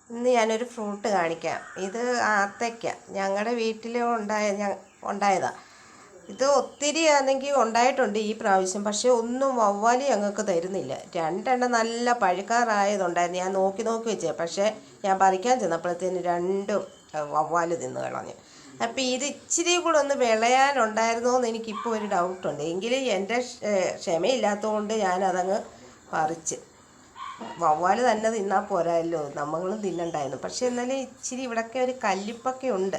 ഇന്ന് ഞാനൊരു ഫ്രൂട്ട് കാണിക്കാം. ഇത് ആത്തയ്ക്ക. ഞങ്ങളുടെ വീട്ടിലും ഉണ്ടായതാണ്. ഇത് ഒത്തിരി ആണെങ്കിൽ ഉണ്ടായിട്ടുണ്ട് ഈ പ്രാവശ്യം. പക്ഷേ ഒന്നും വവ്വാലി ഞങ്ങൾക്ക് തരുന്നില്ല. രണ്ടെണ്ണം നല്ല പഴുക്കാറായതുണ്ടായിരുന്നു. ഞാൻ നോക്കി വെച്ചേ. പക്ഷേ ഞാൻ പറിക്കാൻ ചെന്നപ്പോഴത്തേന് രണ്ടും വവ്വാല് തിന്ന് കളഞ്ഞു. അപ്പം ഇത് ഇച്ചിരി കൂടെ ഒന്ന് വിളയാനുണ്ടായിരുന്നോ എന്ന് എനിക്കിപ്പോൾ ഒരു ഡൗട്ടുണ്ട്. എങ്കിലും എൻ്റെ ക്ഷമയില്ലാത്തതുകൊണ്ട് ഞാനതങ്ങ് പറിച്ച്. വവ്വാല് തന്നെ തിന്നാൽ പോരായല്ലോ, നമ്മളും തിന്നണ്ടായിരുന്നു. പക്ഷെ എന്നാലും ഇച്ചിരി ഇവിടൊക്കെ ഒരു കല്ലിപ്പൊക്കെ ഉണ്ട്.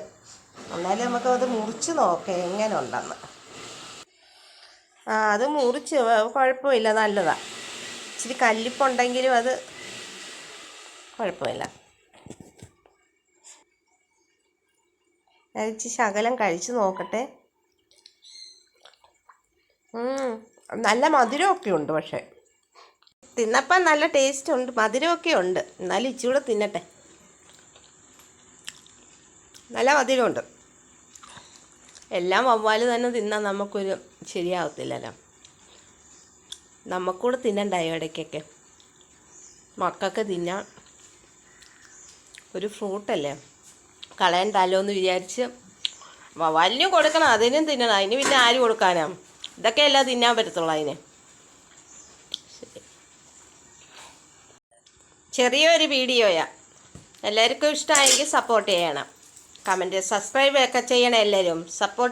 എന്നാലും നമുക്കത് മുറിച്ച് നോക്കാം എങ്ങനെ ഉണ്ടെന്ന്. അത് മുറിച്ച് കുഴപ്പമില്ല, നല്ലതാണ്. ഇച്ചിരി കല്ലിപ്പുണ്ടെങ്കിലും അത് കുഴപ്പമില്ല. ഇച്ചിരി ശകലം കഴിച്ച് നോക്കട്ടെ. നല്ല മധുരമൊക്കെ ഉണ്ട്. പക്ഷേ തിന്നപ്പം നല്ല ടേസ്റ്റ് ഉണ്ട്, മധുരമൊക്കെ ഉണ്ട്. എന്നാലും ഇച്ചിരി കൂടെ തിന്നട്ടെ. നല്ല മധുരമുണ്ട്. എല്ലാം വവ്വാല് തന്നെ തിന്നാൽ നമുക്കൊരു ശരിയാവത്തില്ലല്ലോ. നമുക്കൂടെ തിന്നണ്ടായോ ഇടയ്ക്കൊക്കെ? മക്കൾക്ക് തിന്നാം. ഒരു ഫ്രൂട്ടല്ലേ, കളയണ്ടല്ലോ എന്ന് വിചാരിച്ച് വവ്വാലിന് കൊടുക്കണം. അതിനും തിന്നണം. അതിന് പിന്നെ ആര് കൊടുക്കാനാ? ഇതൊക്കെയല്ല തിന്നാൻ പറ്റത്തുള്ളൂ അതിന്. ചെറിയൊരു വീഡിയോയാ. എല്ലാവർക്കും ഇഷ്ടമായെങ്കിൽ സപ്പോർട്ട് ചെയ്യണം. കമൻറ്റ് സബ്സ്ക്രൈബ് ഒക്കെ ചെയ്യണം. എല്ലാവരും സപ്പോർട്ട്